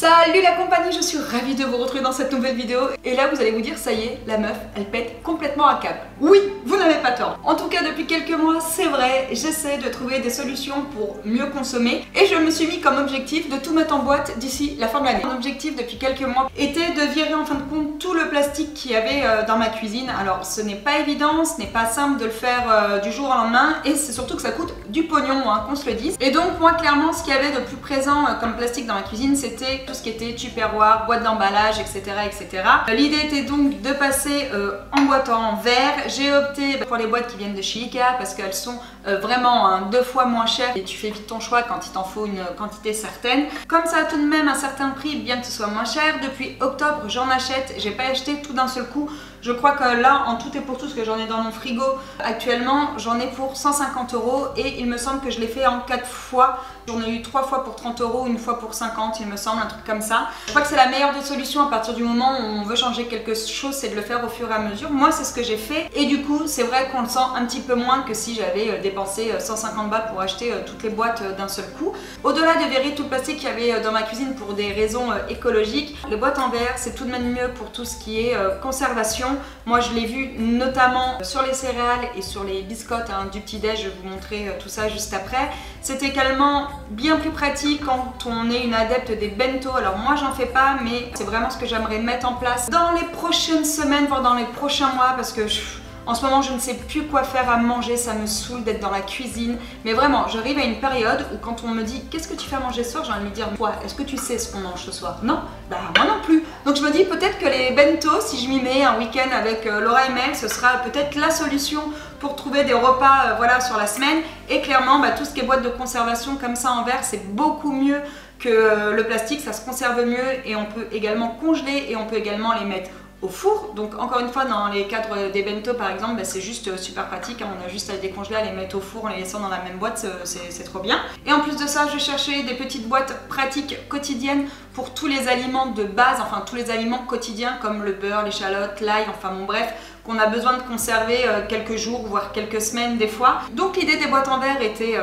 Salut la compagnie, je suis ravie de vous retrouver dans cette nouvelle vidéo. Et là vous allez vous dire, ça y est, la meuf, elle pète complètement un câble. Oui, vous n'avez pas tort. En tout cas depuis quelques mois, c'est vrai, j'essaie de trouver des solutions pour mieux consommer. Et je me suis mis comme objectif de tout mettre en boîte d'ici la fin de l'année. Mon objectif depuis quelques mois était de virer en fin de compte tout le plastique qu'il y avait dans ma cuisine. Alors ce n'est pas évident, ce n'est pas simple de le faire du jour au lendemain. Et c'est surtout que ça coûte du pognon, hein, qu'on se le dise. Et donc moi clairement, ce qu'il y avait de plus présent comme plastique dans ma cuisine, c'était tout ce qui était tupperware, boîte d'emballage, etc., etc. L'idée était donc de passer en boîte en verre. J'ai opté pour les boîtes qui viennent de chez Ikea parce qu'elles sont vraiment 2 fois moins chères et tu fais vite ton choix quand il t'en faut une quantité certaine. Comme ça a tout de même un certain prix, bien que ce soit moins cher, depuis octobre j'en achète. J'ai pas acheté tout d'un seul coup. Je crois que là, en tout et pour tout, ce que j'en ai dans mon frigo actuellement, j'en ai pour 150 € et il me semble que je l'ai fait en 4 fois. J'en ai eu 3 fois pour 30 €, une fois pour 50, il me semble, un truc comme ça. Je crois que c'est la meilleure des solutions à partir du moment où on veut changer quelque chose, c'est de le faire au fur et à mesure. Moi, c'est ce que j'ai fait et du coup, c'est vrai qu'on le sent un petit peu moins que si j'avais dépensé 150 balles pour acheter toutes les boîtes d'un seul coup. Au-delà de virer tout le plastique qu'il y avait dans ma cuisine pour des raisons écologiques, les boîtes en verre, c'est tout de même mieux pour tout ce qui est conservation. Moi je l'ai vu notamment sur les céréales et sur les biscottes du petit-déj, je vais vous montrer tout ça juste après. C'est également bien plus pratique quand on est une adepte des bento. Alors moi j'en fais pas, mais c'est vraiment ce que j'aimerais mettre en place dans les prochaines semaines, voire dans les prochains mois, parce que en ce moment, je ne sais plus quoi faire à manger, ça me saoule d'être dans la cuisine. Mais vraiment, j'arrive à une période où quand on me dit « Qu'est-ce que tu fais à manger ce soir ?» j'ai envie de lui dire « Quoi, est-ce que tu sais ce qu'on mange ce soir ?» Non, bah moi non plus. Donc je me dis peut-être que les bento, si je m'y mets un week-end avec Laura et Mel, ce sera peut-être la solution pour trouver des repas voilà, sur la semaine. Et clairement, bah, tout ce qui est boîte de conservation comme ça en verre, c'est beaucoup mieux que le plastique, ça se conserve mieux et on peut également congeler et on peut également les mettre au four. Donc encore une fois, dans les cadres des bento par exemple, bah, c'est juste super pratique, hein. On a juste à les décongeler, à les mettre au four en les laissant dans la même boîte, c'est trop bien. Et en plus de ça, je cherchais des petites boîtes pratiques quotidiennes pour tous les aliments de base, enfin tous les aliments quotidiens comme le beurre, l'échalote, l'ail, enfin bon bref, qu'on a besoin de conserver quelques jours, voire quelques semaines des fois. Donc l'idée des boîtes en verre était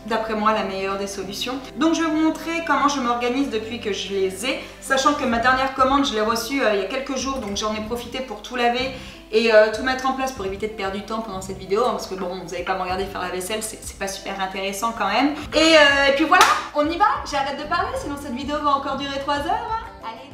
d'après moi la meilleure des solutions. Donc je vais vous montrer comment je m'organise depuis que je les ai, sachant que ma dernière commande je l'ai reçue il y a quelques jours, donc j'en ai profité pour tout laver et tout mettre en place pour éviter de perdre du temps pendant cette vidéo, hein, parce que bon, vous n'allez pas me regarder faire la vaisselle, c'est pas super intéressant quand même. Et puis voilà, on y va, j'arrête de parler, sinon cette vidéo va encore durer 3 heures. Hein. Allez.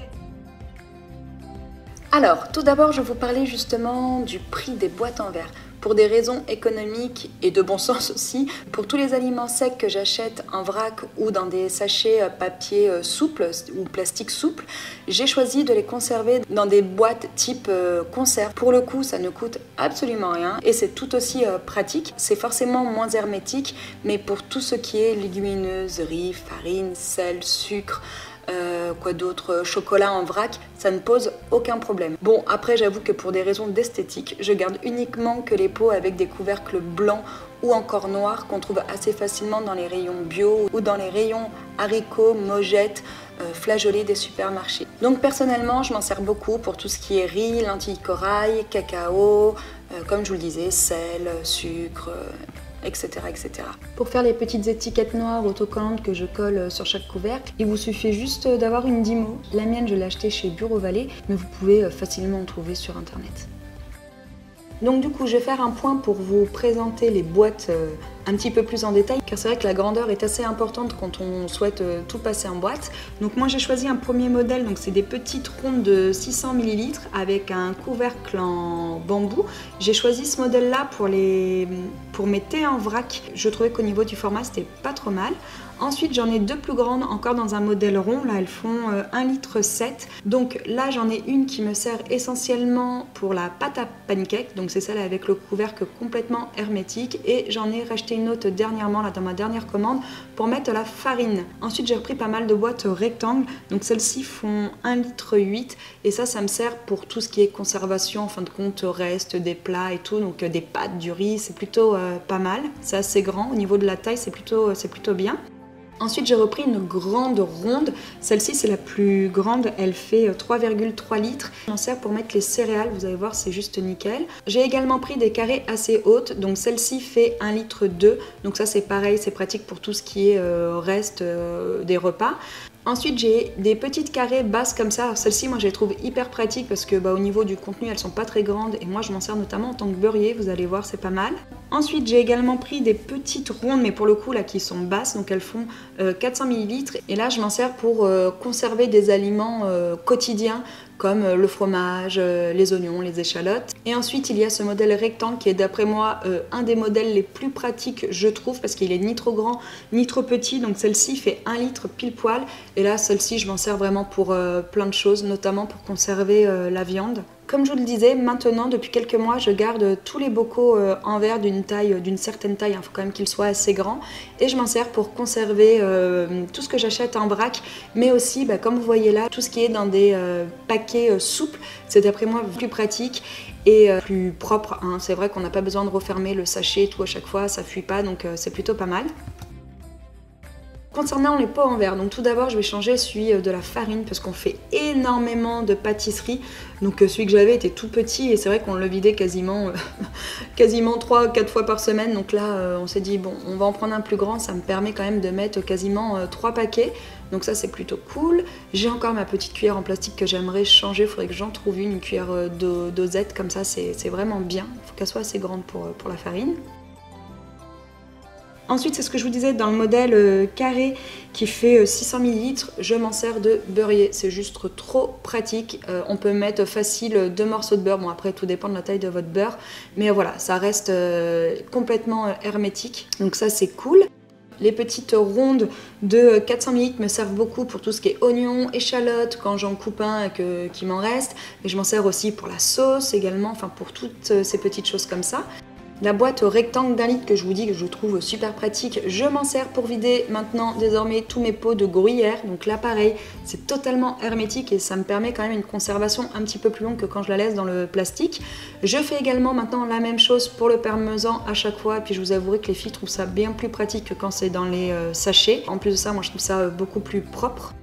Alors, tout d'abord, je vais vous parler justement du prix des boîtes en verre. Pour des raisons économiques et de bon sens aussi, pour tous les aliments secs que j'achète en vrac ou dans des sachets papier souple ou plastique souple, j'ai choisi de les conserver dans des boîtes type conserve. Pour le coup, ça ne coûte absolument rien et c'est tout aussi pratique. C'est forcément moins hermétique, mais pour tout ce qui est légumineuses, riz, farine, sel, sucre, quoi d'autre, chocolat en vrac, ça ne pose aucun problème. Bon, après j'avoue que pour des raisons d'esthétique, je garde uniquement que les pots avec des couvercles blancs ou encore noirs qu'on trouve assez facilement dans les rayons bio ou dans les rayons haricots, mojettes, flageolets des supermarchés. Donc personnellement, je m'en sers beaucoup pour tout ce qui est riz, lentilles corail, cacao, comme je vous le disais, sel, sucre, etc., etc. Pour faire les petites étiquettes noires autocollantes que je colle sur chaque couvercle, il vous suffit juste d'avoir une Dymo. La mienne, je l'ai achetée chez Bureau Vallée, mais vous pouvez facilement en trouver sur internet. Donc du coup, je vais faire un point pour vous présenter les boîtes un petit peu plus en détail, car c'est vrai que la grandeur est assez importante quand on souhaite tout passer en boîte. Donc moi j'ai choisi un premier modèle, donc c'est des petites rondes de 600 ml avec un couvercle en bambou. J'ai choisi ce modèle là pour mes thés en vrac. Je trouvais qu'au niveau du format c'était pas trop mal. Ensuite j'en ai 2 plus grandes encore dans un modèle rond, là elles font 1,7 litre. Donc là j'en ai une qui me sert essentiellement pour la pâte à pancake, donc c'est celle avec le couvercle complètement hermétique, et j'en ai racheté une autre dernièrement là dans ma dernière commande pour mettre la farine. Ensuite j'ai repris pas mal de boîtes rectangles, donc celles-ci font 1,8 litre et ça me sert pour tout ce qui est conservation, en fin de compte reste des plats et tout, donc des pâtes, du riz, c'est plutôt pas mal, c'est assez grand, au niveau de la taille c'est plutôt bien. Ensuite, j'ai repris une grande ronde. Celle-ci, c'est la plus grande. Elle fait 3,3 litres. Je m'en sers pour mettre les céréales. Vous allez voir, c'est juste nickel. J'ai également pris des carrés assez hautes. Donc, celle-ci fait 1,2 litre. Donc ça, c'est pareil. C'est pratique pour tout ce qui est reste des repas. Ensuite, j'ai des petites carrés basses comme ça. Celles-ci, moi, je les trouve hyper pratiques parce que au niveau du contenu, elles sont pas très grandes et moi, je m'en sers notamment en tant que beurrier. Vous allez voir, c'est pas mal. Ensuite, j'ai également pris des petites rondes, mais pour le coup, là, qui sont basses, donc elles font 400 ml. Et là, je m'en sers pour conserver des aliments quotidiens comme le fromage, les oignons, les échalotes. Et ensuite, il y a ce modèle rectangle qui est d'après moi un des modèles les plus pratiques, je trouve, parce qu'il est ni trop grand ni trop petit. Donc celle-ci fait 1 litre pile poil. Et là, celle-ci, je m'en sers vraiment pour plein de choses, notamment pour conserver la viande. Comme je vous le disais, maintenant, depuis quelques mois, je garde tous les bocaux en verre d'une certaine taille. Il faut quand même qu'ils soient assez grands. Et je m'en sers pour conserver tout ce que j'achète en vrac, mais aussi, comme vous voyez là, tout ce qui est dans des paquets souples. C'est d'après moi plus pratique et plus propre. Hein. C'est vrai qu'on n'a pas besoin de refermer le sachet et tout à chaque fois, ça fuit pas, donc c'est plutôt pas mal. Concernant les pots en verre, donc tout d'abord je vais changer celui de la farine parce qu'on fait énormément de pâtisserie. Donc celui que j'avais était tout petit et c'est vrai qu'on le vidait quasiment 3-4 fois par semaine. Donc là on s'est dit bon, on va en prendre un plus grand, ça me permet quand même de mettre quasiment 3 paquets. Donc ça c'est plutôt cool. J'ai encore ma petite cuillère en plastique que j'aimerais changer, il faudrait que j'en trouve une cuillère dosette comme ça, c'est vraiment bien. Il faut qu'elle soit assez grande pour la farine. Ensuite, c'est ce que je vous disais dans le modèle carré qui fait 600 ml, je m'en sers de beurrier. C'est juste trop pratique. On peut mettre facile 2 morceaux de beurre. Bon, après, tout dépend de la taille de votre beurre. Mais voilà, ça reste complètement hermétique. Donc ça, c'est cool. Les petites rondes de 400 ml me servent beaucoup pour tout ce qui est oignons, échalotes, quand j'en coupe un et qu'il m'en reste. Mais je m'en sers aussi pour la sauce également, enfin pour toutes ces petites choses comme ça. La boîte rectangle d'1 litre que je vous dis que je trouve super pratique, je m'en sers pour vider maintenant désormais tous mes pots de gruyère. Donc là pareil, c'est totalement hermétique et ça me permet quand même une conservation un petit peu plus longue que quand je la laisse dans le plastique. Je fais également maintenant la même chose pour le parmesan à chaque fois. Et puis je vous avouerai que les filles trouvent ça bien plus pratique que quand c'est dans les sachets. En plus de ça, moi je trouve ça beaucoup plus propre.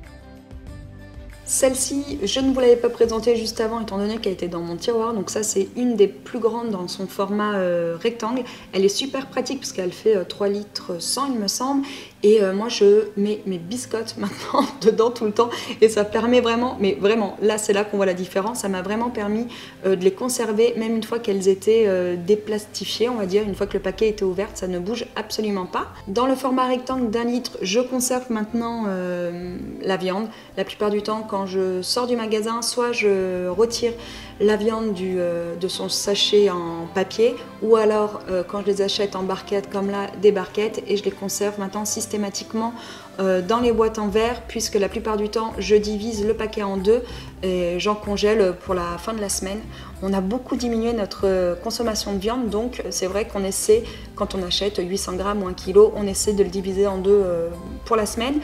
Celle-ci, je ne vous l'avais pas présentée juste avant étant donné qu'elle était dans mon tiroir. Donc ça, c'est une des plus grandes dans son format rectangle. Elle est super pratique parce qu'elle fait 3 litres 100 il me semble. Et moi, je mets mes biscottes maintenant dedans tout le temps. Et ça permet vraiment, mais vraiment, là, c'est là qu'on voit la différence. Ça m'a vraiment permis de les conserver, même une fois qu'elles étaient déplastifiées, on va dire. Une fois que le paquet était ouvert, ça ne bouge absolument pas. Dans le format rectangle d'1 litre, je conserve maintenant la viande. La plupart du temps, quand je sors du magasin, soit je retire la viande de son sachet en papier, ou alors quand je les achète en barquettes comme là, des barquettes, et je les conserve maintenant systématiquement dans les boîtes en verre, puisque la plupart du temps je divise le paquet en 2 et j'en congèle pour la fin de la semaine. On a beaucoup diminué notre consommation de viande, donc c'est vrai qu'on essaie, quand on achète 800 grammes ou 1 kg, on essaie de le diviser en 2 pour la semaine.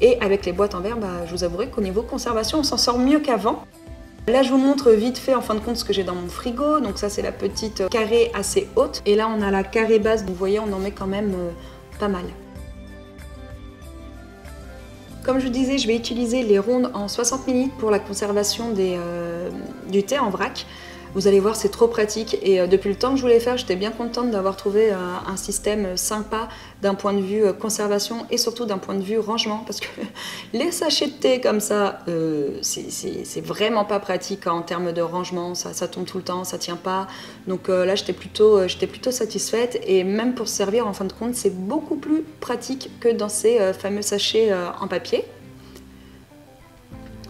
Et avec les boîtes en verre, je vous avouerai qu'au niveau conservation, on s'en sort mieux qu'avant. Là, je vous montre vite fait en fin de compte ce que j'ai dans mon frigo. Donc ça, c'est la petite carrée assez haute. Et là, on a la carrée basse. Donc vous voyez, on en met quand même pas mal. Comme je vous disais, je vais utiliser les rondes en 60 ml pour la conservation du thé en vrac. Vous allez voir, c'est trop pratique et depuis le temps que je voulais faire, j'étais bien contente d'avoir trouvé un système sympa d'un point de vue conservation et surtout d'un point de vue rangement, parce que les sachets de thé comme ça, c'est vraiment pas pratique en termes de rangement, ça tombe tout le temps, ça tient pas. Donc là, j'étais plutôt satisfaite et même pour se servir, en fin de compte, c'est beaucoup plus pratique que dans ces fameux sachets en papier.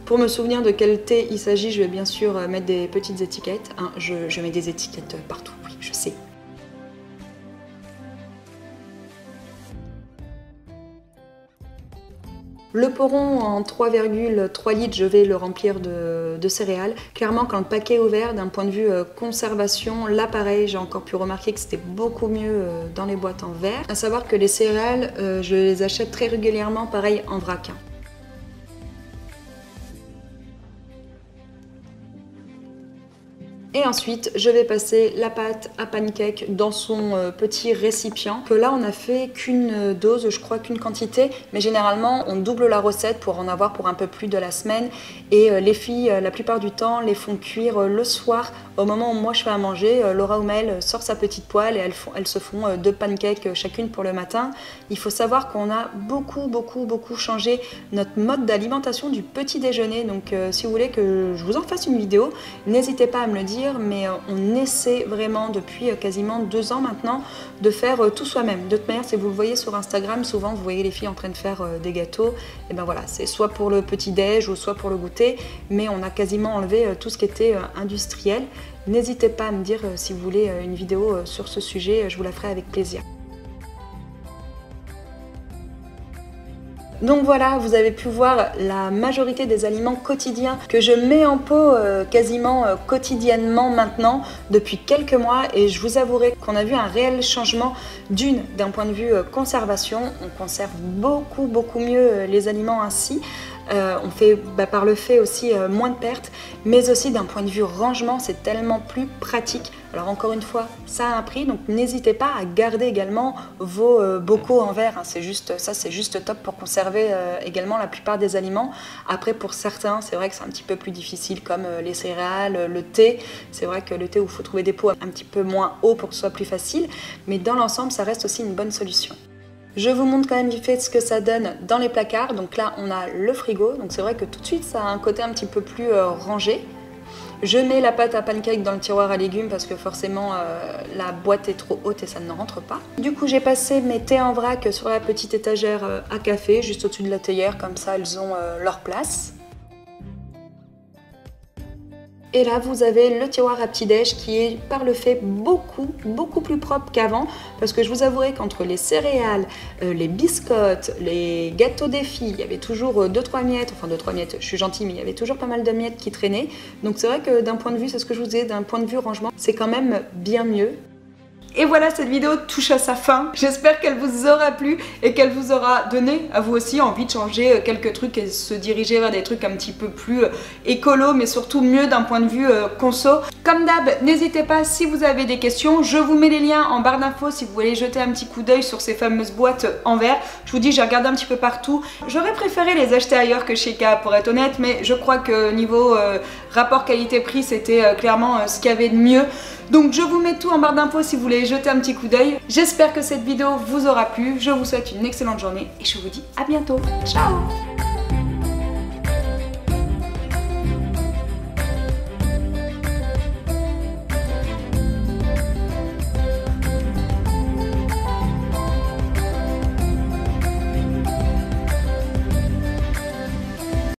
Pour me souvenir de quel thé il s'agit, je vais bien sûr mettre des petites étiquettes. Hein, je mets des étiquettes partout, oui, je sais. Le poron en 3,3 litres, je vais le remplir de céréales. Clairement, quand le paquet est ouvert, d'un point de vue conservation, là pareil, j'ai encore pu remarquer que c'était beaucoup mieux dans les boîtes en verre. À savoir que les céréales, je les achète très régulièrement, pareil, en vrac. Et ensuite, je vais passer la pâte à pancake dans son petit récipient. Que là, on n'a fait qu'une dose, je crois qu'une quantité. Mais généralement, on double la recette pour en avoir pour un peu plus de la semaine. Et les filles, la plupart du temps, les font cuire le soir. Au moment où moi je fais à manger, Laura ou Maëlle sort sa petite poêle et elles se font 2 pancakes chacune pour le matin. Il faut savoir qu'on a beaucoup changé notre mode d'alimentation du petit déjeuner. Donc si vous voulez que je vous en fasse une vidéo, n'hésitez pas à me le dire. Mais on essaie vraiment depuis quasiment 2 ans maintenant de faire tout soi-même. De toute manière, si vous le voyez sur Instagram, souvent vous voyez les filles en train de faire des gâteaux. Et ben voilà, c'est soit pour le petit déj ou soit pour le goûter, mais on a quasiment enlevé tout ce qui était industriel. N'hésitez pas à me dire si vous voulez une vidéo sur ce sujet, je vous la ferai avec plaisir. Donc voilà, vous avez pu voir la majorité des aliments quotidiens que je mets en pot quasiment quotidiennement maintenant depuis quelques mois, et je vous avouerai qu'on a vu un réel changement d'un point de vue conservation. On conserve beaucoup mieux les aliments ainsi. On fait par le fait aussi moins de pertes, mais aussi d'un point de vue rangement, c'est tellement plus pratique. Alors encore une fois, ça a un prix, donc n'hésitez pas à garder également vos bocaux en verre, hein. C'est juste top pour conserver également la plupart des aliments. Après, pour certains, c'est vrai que c'est un petit peu plus difficile, comme les céréales, le thé. C'est vrai que le thé, il faut trouver des pots un petit peu moins hauts pour que ce soit plus facile, mais dans l'ensemble, ça reste aussi une bonne solution. Je vous montre quand même vite fait ce que ça donne dans les placards. Donc là, on a le frigo. Donc c'est vrai que tout de suite, ça a un côté un petit peu plus rangé. Je mets la pâte à pancake dans le tiroir à légumes parce que forcément, la boîte est trop haute et ça ne rentre pas. Du coup, j'ai passé mes thés en vrac sur la petite étagère à café, juste au-dessus de la théière. Comme ça, elles ont leur place. Et là, vous avez le tiroir à petit-déj qui est par le fait beaucoup plus propre qu'avant. Parce que je vous avouerai qu'entre les céréales, les biscottes, les gâteaux des filles, il y avait toujours 2-3 miettes. Enfin 2-3 miettes, je suis gentille, mais il y avait toujours pas mal de miettes qui traînaient. Donc c'est vrai que d'un point de vue, c'est ce que je vous disais, d'un point de vue rangement, c'est quand même bien mieux. Et voilà, cette vidéo touche à sa fin. J'espère qu'elle vous aura plu et qu'elle vous aura donné à vous aussi envie de changer quelques trucs et se diriger vers des trucs un petit peu plus écolo, mais surtout mieux d'un point de vue conso. Comme d'hab, n'hésitez pas si vous avez des questions. Je vous mets les liens en barre d'infos si vous voulez jeter un petit coup d'œil sur ces fameuses boîtes en verre. Je vous dis, j'ai regardé un petit peu partout. J'aurais préféré les acheter ailleurs que chez Ikea pour être honnête, mais je crois que niveau rapport qualité-prix, c'était clairement ce qu'il y avait de mieux. Donc je vous mets tout en barre d'infos si vous voulez jeter un petit coup d'œil. J'espère que cette vidéo vous aura plu. Je vous souhaite une excellente journée et je vous dis à bientôt. Ciao!